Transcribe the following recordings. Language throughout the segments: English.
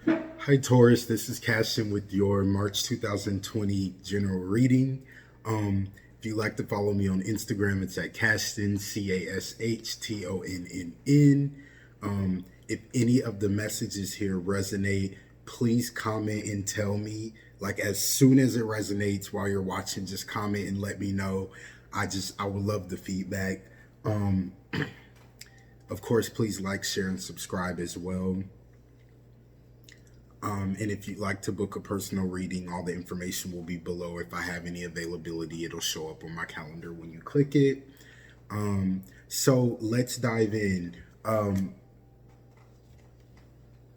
Hi Taurus, this is Cashin with your March 2020 general reading. If you'd like to follow me on Instagram, it's at Caston, Cashtonn. If any of the messages here resonate, please comment and tell me. Like as soon as it resonates while you're watching, just comment and let me know. I would love the feedback. Um, of course, please like, share, and subscribe as well. And if you'd like to book a personal reading, all the information will be below. If I have any availability, it'll show up on my calendar when you click it. So let's dive in. Um,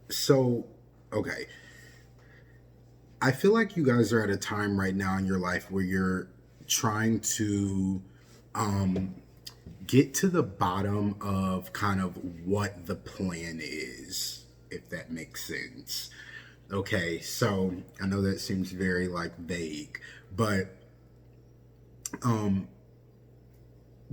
so, okay. I feel like you guys are at a time right now in your life where you're trying to um, get to the bottom of kind of what the plan is, if that makes sense. Okay, so I know that seems very like vague, but um,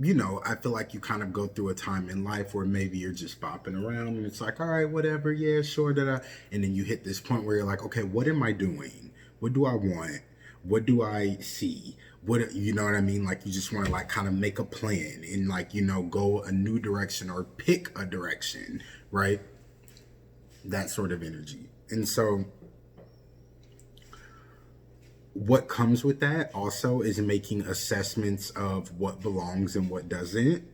I feel like you kind of go through a time in life where maybe you're just bopping around and it's like, all right, whatever, yeah, sure, da. And then you hit this point where you're like, okay, what am I doing? What do I want? What do I see? What, you know what I mean? Like you just want to like kind of make a plan and like, go a new direction or pick a direction, right? That sort of energy. And so what comes with that also is making assessments of what belongs and what doesn't.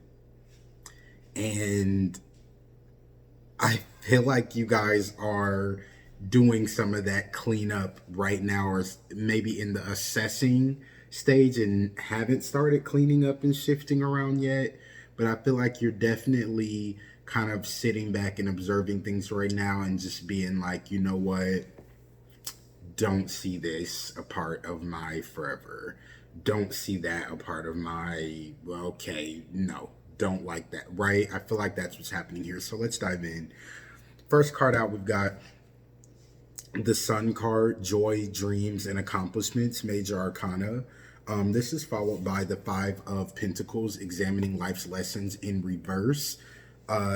And I feel like you guys are doing some of that cleanup right now, or maybe in the assessing stage and haven't started cleaning up and shifting around yet. But I feel like you're definitely kind of sitting back and observing things right now and just being like, you know what? Don't see this a part of my forever. Don't see that a part of my, well, okay, no, don't like that, right? I feel like that's what's happening here. So let's dive in. First card out, we've got the Sun card, Joy, Dreams, and Accomplishments, Major Arcana. This is followed by the Five of Pentacles, Examining Life's Lessons in reverse.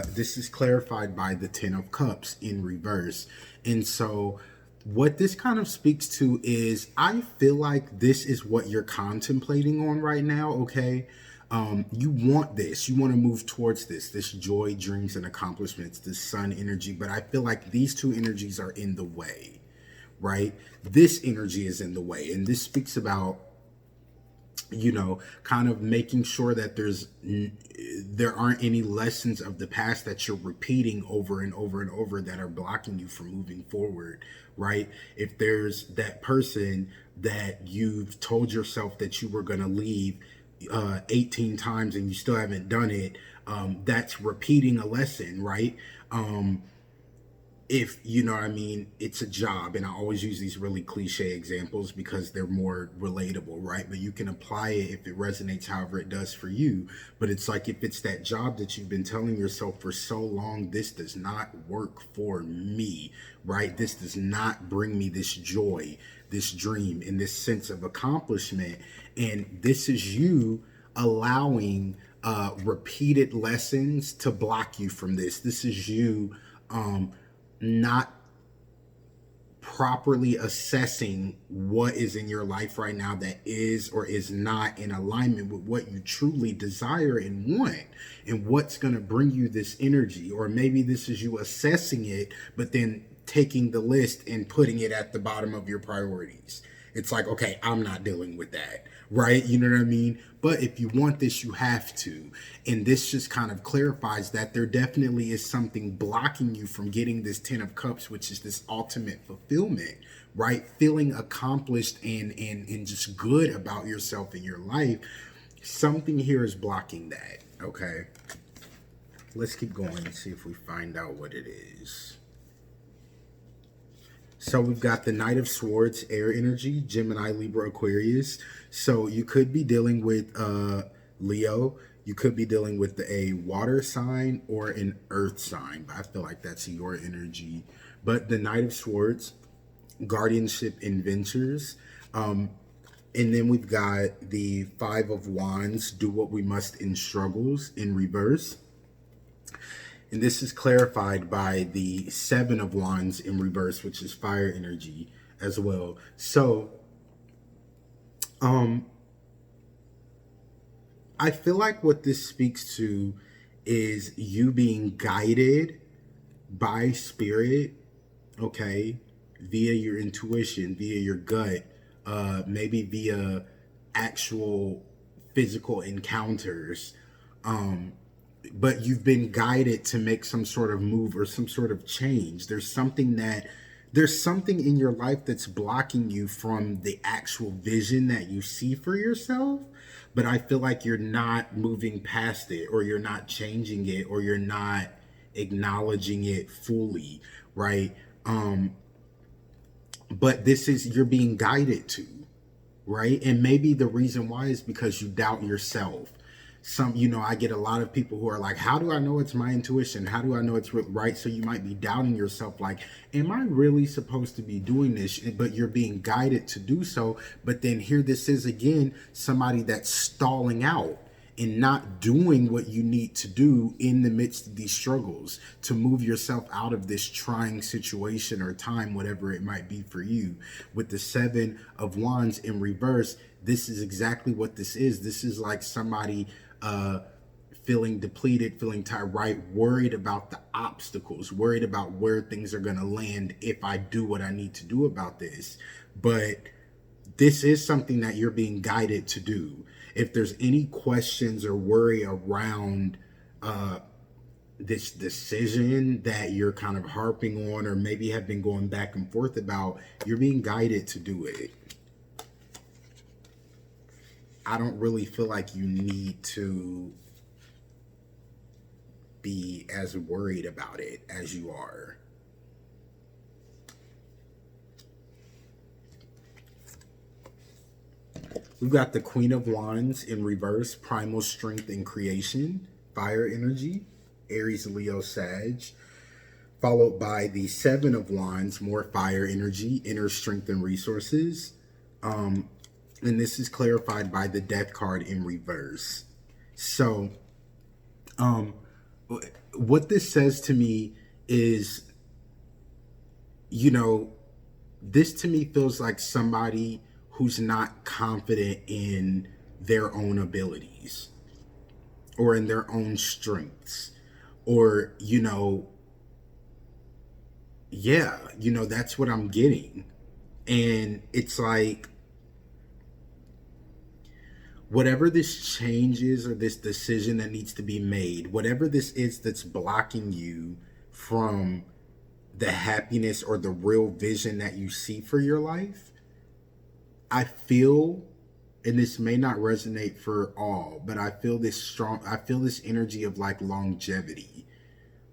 This is clarified by the Ten of Cups in reverse. And so what this kind of speaks to is I feel like this is what you're contemplating on right now, okay? You want this, you want to move towards this joy, dreams, and accomplishments, this sun energy, but I feel like these two energies are in the way, right? This energy is in the way, and this speaks about kind of making sure that there aren't any lessons of the past that you're repeating over and over and over that are blocking you from moving forward, right? If there's that person that you've told yourself that you were going to leave 18 times and you still haven't done it, that's repeating a lesson, right? If you know what I mean, it's a job, and I always use these really cliche examples because they're more relatable, right? But you can apply it if it resonates however it does for you. But it's like if it's that job that you've been telling yourself for so long, this does not work for me, right? This does not bring me this joy, this dream, and this sense of accomplishment. And this is you allowing repeated lessons to block you from this. This is you not properly assessing what is in your life right now that is or is not in alignment with what you truly desire and want and what's going to bring you this energy. Or maybe this is you assessing it but then taking the list and putting it at the bottom of your priorities. It's like, okay, I'm not dealing with that, right? You know what I mean? But if you want this, you have to. And this just kind of clarifies that there definitely is something blocking you from getting this Ten of Cups, which is this ultimate fulfillment, right? Feeling accomplished and just good about yourself and your life. Something here is blocking that, okay? Let's keep going and see if we find out what it is. So we've got the Knight of Swords, air energy, Gemini, Libra, Aquarius. So you could be dealing with Leo. You could be dealing with a water sign or an earth sign. But I feel like that's your energy. But the Knight of Swords, guardianship and ventures. And then we've got the Five of Wands, do what we must in struggles in reverse. And this is clarified by the Seven of Wands in reverse, which is fire energy as well. So, I feel like what this speaks to is you being guided by spirit, okay, via your intuition, via your gut, maybe via actual physical encounters. But you've been guided to make some sort of move or some sort of change. There's something in your life that's blocking you from the actual vision that you see for yourself, but I feel like you're not moving past it, or you're not changing it, or you're not acknowledging it fully, right? But this is, you're being guided to, right? And maybe the reason why is because you doubt yourself. I get a lot of people who are like, how do I know it's my intuition? How do I know it's right? So you might be doubting yourself, like, am I really supposed to be doing this? But you're being guided to do so. But then here this is again, somebody that's stalling out and not doing what you need to do in the midst of these struggles to move yourself out of this trying situation or time, whatever it might be for you. With the Seven of Wands in reverse, this is exactly what this is. This is like somebody feeling depleted, feeling tired, right? Worried about the obstacles, worried about where things are going to land if I do what I need to do about this. But this is something that you're being guided to do. If there's any questions or worry around this decision that you're kind of harping on, or maybe have been going back and forth about, you're being guided to do it. I don't really feel like you need to be as worried about it as you are. We've got the Queen of Wands in reverse, primal strength and creation, fire energy, Aries, Leo, Sag, followed by the Seven of Wands, more fire energy, inner strength and resources. And this is clarified by the Death card in reverse. So, what this says to me is, this to me feels like somebody who's not confident in their own abilities or in their own strengths, or, that's what I'm getting. And it's like, whatever this change is, or this decision that needs to be made, whatever this is that's blocking you from the happiness or the real vision that you see for your life, I feel, and this may not resonate for all, but I feel this energy of like longevity.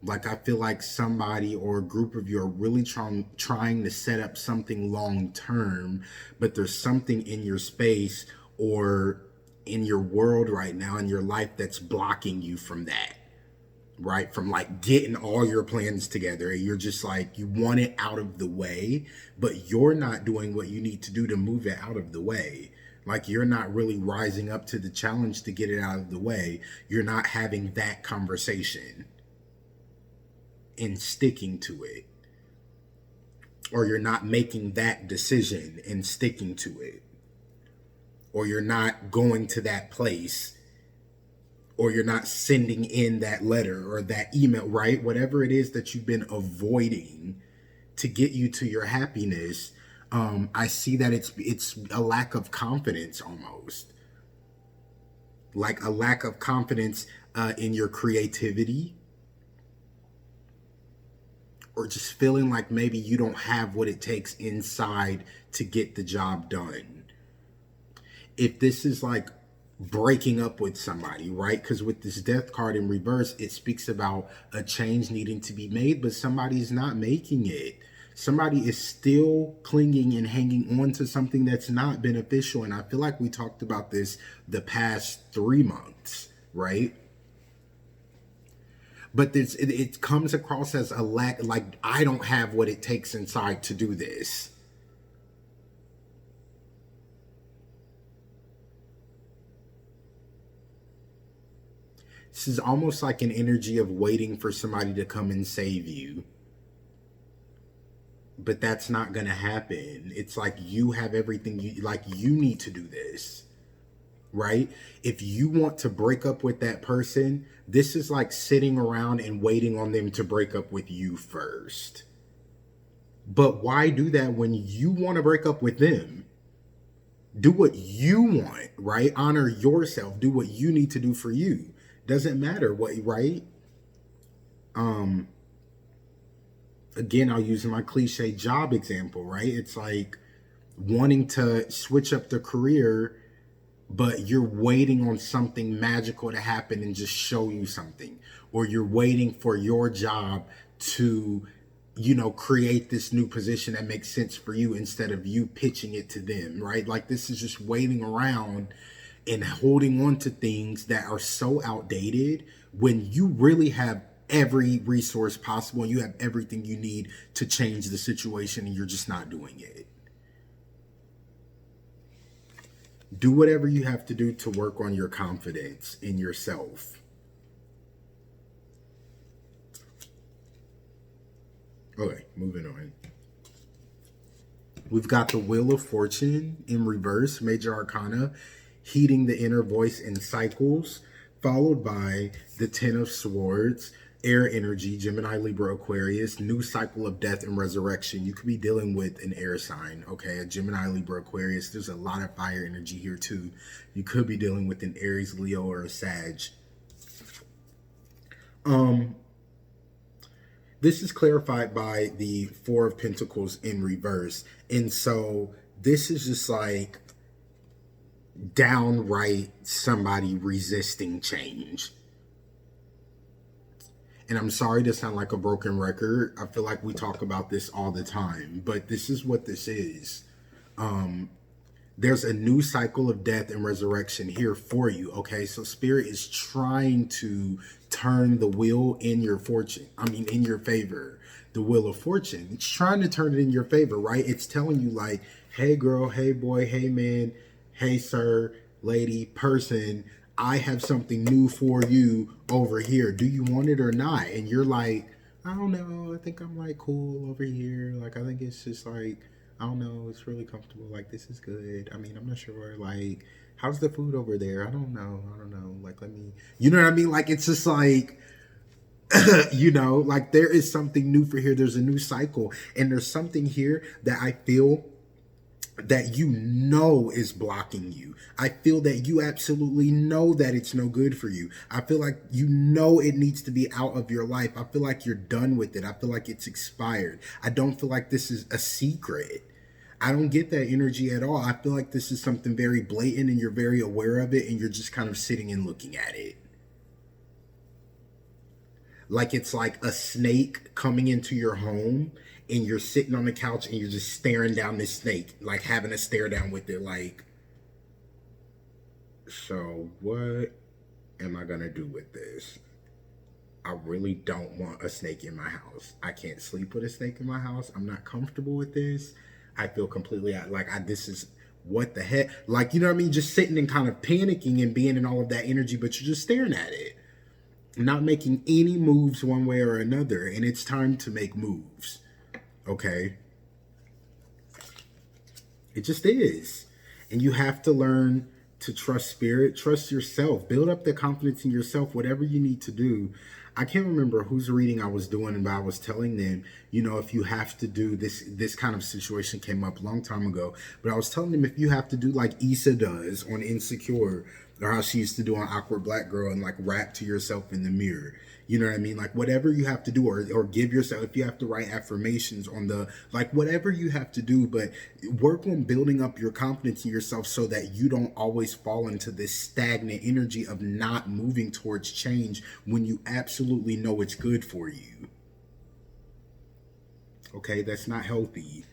Like, I feel like somebody or a group of you are really trying to set up something long term, but there's something in your space or in your world right now in your life that's blocking you from that, right? From like getting all your plans together. You're just like, you want it out of the way, but you're not doing what you need to do to move it out of the way. Like, you're not really rising up to the challenge to get it out of the way. You're not having that conversation and sticking to it, or you're not making that decision and sticking to it, or you're not going to that place, or you're not sending in that letter or that email, right? Whatever it is that you've been avoiding to get you to your happiness, I see that it's a lack of confidence, almost like a lack of confidence in your creativity, or just feeling like maybe you don't have what it takes inside to get the job done. If this is like breaking up with somebody, right? Because with this Death card in reverse, it speaks about a change needing to be made, but somebody's not making it. Somebody is still clinging and hanging on to something that's not beneficial. And I feel like we talked about this the past 3 months, right? But it comes across as a lack, like, I don't have what it takes inside to do this. This is almost like an energy of waiting for somebody to come and save you. But that's not going to happen. It's like you have everything you need to do this, right? If you want to break up with that person, this is like sitting around and waiting on them to break up with you first. But why do that when you want to break up with them? Do what you want, right? Honor yourself. Do what you need to do for you. Doesn't matter what, right? Again, I'll use my cliche job example, right? It's like wanting to switch up the career, but you're waiting on something magical to happen and just show you something, or you're waiting for your job to, create this new position that makes sense for you instead of you pitching it to them, right? Like this is just waiting around and holding on to things that are so outdated when you really have every resource possible and you have everything you need to change the situation and you're just not doing it. Do whatever you have to do to work on your confidence in yourself. Okay, moving on. We've got the Wheel of Fortune in reverse, Major Arcana, heating the inner voice in cycles, followed by the Ten of Swords, air energy, Gemini, Libra, Aquarius, new cycle of death and resurrection. You could be dealing with an air sign, okay? A Gemini, Libra, Aquarius. There's a lot of fire energy here too. You could be dealing with an Aries, Leo, or a Sag. This is clarified by the Four of Pentacles in reverse. And so this is just like downright somebody resisting change. And I'm sorry to sound like a broken record. I feel like we talk about this all the time, but this is what this is. There's a new cycle of death and resurrection here for you, okay? So Spirit is trying to turn the wheel in your fortune. In your favor. The Wheel of Fortune. It's trying to turn it in your favor, right? It's telling you like, hey girl, hey boy, hey man, hey sir, lady, person, I have something new for you over here. Do you want it or not? And you're like, I don't know. I think I'm like cool over here. Like, I think it's just like, I don't know. It's really comfortable. Like, this is good. I'm not sure. Like, how's the food over there? I don't know. Like, let me, you know what I mean? Like, it's just like, like there is something new for here. There's a new cycle. And there's something here that I feel that is blocking you. I feel that you absolutely know that it's no good for you. I feel like it needs to be out of your life. I feel like you're done with it. I feel like it's expired. I don't feel like this is a secret. I don't get that energy at all. I feel like this is something very blatant and you're very aware of it and you're just kind of sitting and looking at it. Like it's like a snake coming into your home and you're sitting on the couch and you're just staring down this snake, like having a stare down with it, like, so what am I gonna do with this? I really don't want a snake in my house. I can't sleep with a snake in my house. I'm not comfortable with this. I feel completely this is what the heck? Like, you know what I mean? Just sitting and kind of panicking and being in all of that energy, but you're just staring at it, not making any moves one way or another. And it's time to make moves. Okay. It just is. And you have to learn to trust Spirit, trust yourself, build up the confidence in yourself, whatever you need to do. I can't remember whose reading I was doing, but I was telling them, if you have to do this kind of situation came up a long time ago, but I was telling them if you have to do like Issa does on Insecure, or how she used to do on Awkward Black Girl and like rap to yourself in the mirror. You know what I mean? Like whatever you have to do or give yourself, if you have to write affirmations on whatever you have to do, but work on building up your confidence in yourself so that you don't always fall into this stagnant energy of not moving towards change when you absolutely know it's good for you. Okay, that's not healthy.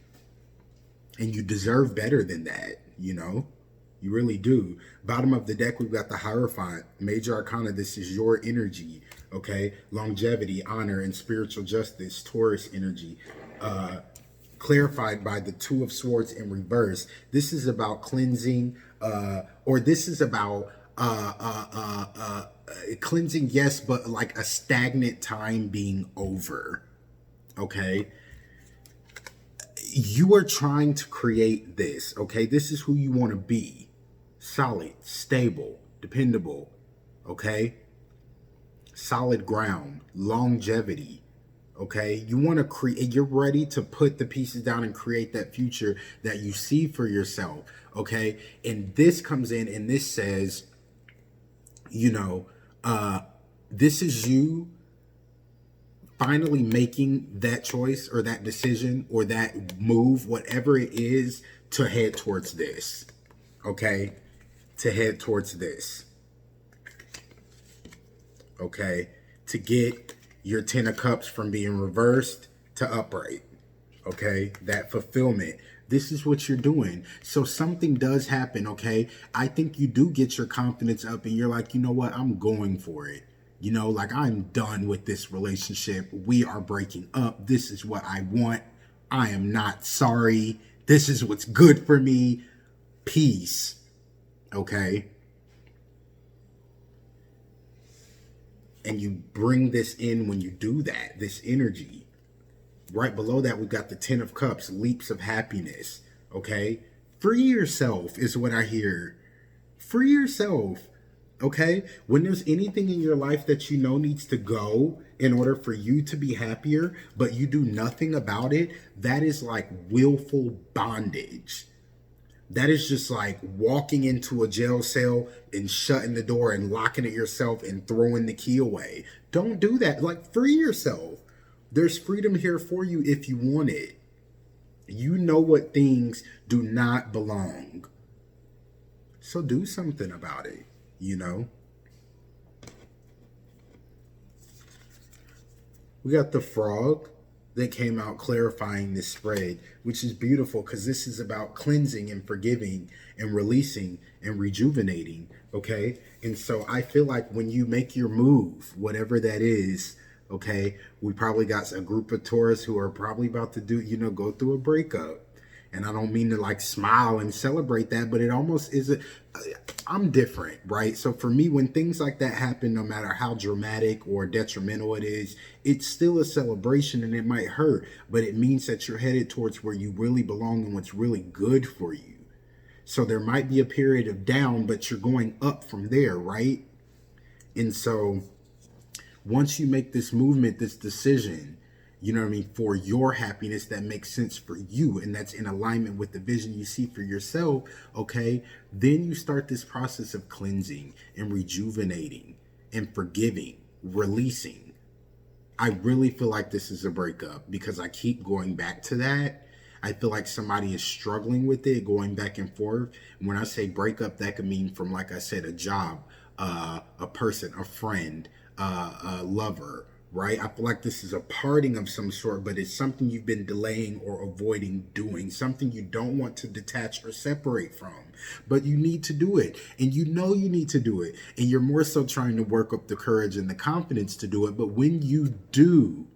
And you deserve better than that, You really do. Bottom of the deck, we've got the Hierophant, Major Arcana. This is your energy, okay? Longevity, honor, and spiritual justice, Taurus energy. Clarified by the Two of Swords in reverse. This is about cleansing, or this is about cleansing, yes, but like a stagnant time being over. Okay, you are trying to create this. Okay, this is who you want to be: solid, stable, dependable. Okay, solid ground, longevity. Okay, you want to create, you're ready to put the pieces down and create that future that you see for yourself. Okay, and this comes in and this says, you know, this is you finally making that choice or that decision or that move, whatever it is, to head towards this. Okay, to head towards this. Okay, to get your 10 of cups from being reversed to upright. Okay, that fulfillment. This is what you're doing. So something does happen. Okay, I think you do get your confidence up and you're like, you know what, I'm going for it. You know, like, I'm done with this relationship. We are breaking up. This is what I want. I am not sorry. This is what's good for me. Peace. Okay, and you bring this in when you do that, this energy. Right below that, we've got the 10 of cups, leaps of happiness. Okay, free yourself is what I hear. Free yourself. Okay, when there's anything in your life that you know needs to go in order for you to be happier, but you do nothing about it, that is like willful bondage. That is just like walking into a jail cell and shutting the door and locking it yourself and throwing the key away. Don't do that. Like, free yourself. There's freedom here for you if you want it. You know what things do not belong. So do something about it, you know? We got the frog that came out clarifying this spread, which is beautiful because this is about cleansing and forgiving and releasing and rejuvenating. Okay, and so I feel like when you make your move, whatever that is, okay, we probably got a group of Taurus who are probably about to do, go through a breakup. And I don't mean to like smile and celebrate that, but it almost is I'm different, right? So for me, when things like that happen, no matter how dramatic or detrimental it is, it's still a celebration and it might hurt, but it means that you're headed towards where you really belong and what's really good for you. So there might be a period of down, but you're going up from there, right? And so once you make this movement, this decision, you know what I mean, for your happiness that makes sense for you and that's in alignment with the vision you see for yourself, okay, then you start this process of cleansing and rejuvenating and forgiving, releasing. I really feel like this is a breakup because I keep going back to that. I feel like somebody is struggling with it, going back and forth. And when I say breakup, that could mean from, like I said, a job, a person, a friend, a lover, right? I feel like this is a parting of some sort, but it's something you've been delaying or avoiding doing, something you don't want to detach or separate from, but you need to do it. And you know you need to do it. And you're more so trying to work up the courage and the confidence to do it. But when you do,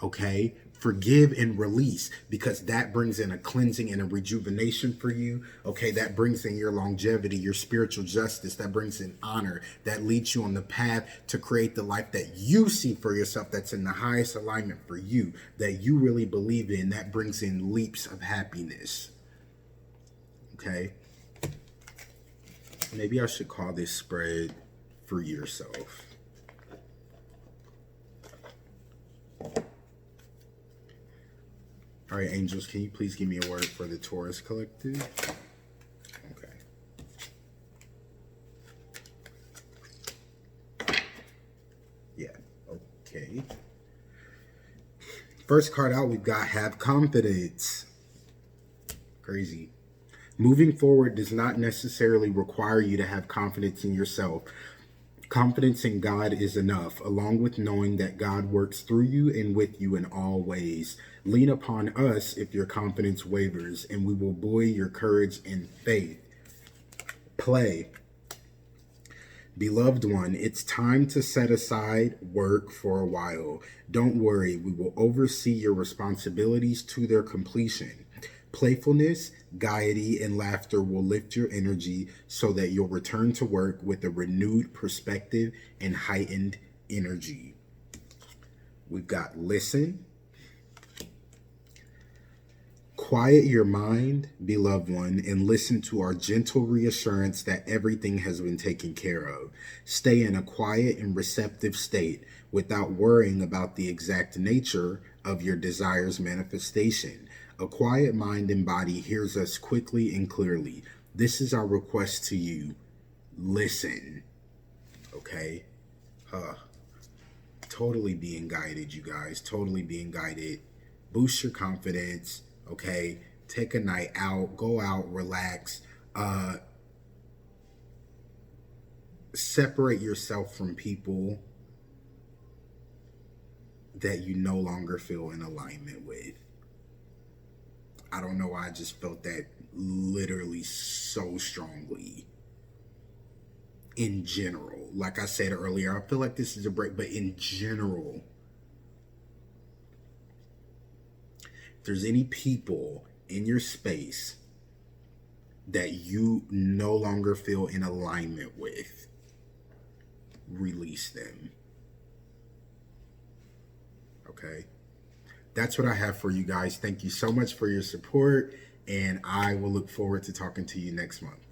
okay, forgive and release, because that brings in a cleansing and a rejuvenation for you. Okay, that brings in your longevity, your spiritual justice, that brings in honor, that leads you on the path to create the life that you see for yourself, that's in the highest alignment for you, that you really believe in. That brings in leaps of happiness. Okay, maybe I should call this spread Free Yourself. All right, angels, can you please give me a word for the Taurus collective? Okay. Yeah, okay. First card out, we've got Have Confidence. Crazy. Moving forward does not necessarily require you to have confidence in yourself. Confidence in God is enough, along with knowing that God works through you and with you in all ways. Lean upon us if your confidence wavers, and we will buoy your courage and faith. Play. Beloved one, it's time to set aside work for a while. Don't worry, we will oversee your responsibilities to their completion. Playfulness, gaiety, and laughter will lift your energy so that you'll return to work with a renewed perspective and heightened energy. We've got listen. Quiet your mind, beloved one, and listen to our gentle reassurance that everything has been taken care of. Stay in a quiet and receptive state without worrying about the exact nature of your desire's manifestation. A quiet mind and body hears us quickly and clearly. This is our request to you. Listen. Okay? Totally being guided, you guys. Totally being guided. Boost your confidence. Okay, take a night out, go out, relax, separate yourself from people that you no longer feel in alignment with. I don't know why I just felt that literally so strongly. In general, like I said earlier, I feel like this is a break, but in general, there's any people in your space that you no longer feel in alignment with, release them. Okay? That's what I have for you guys. Thank you so much for your support, and I will look forward to talking to you next month.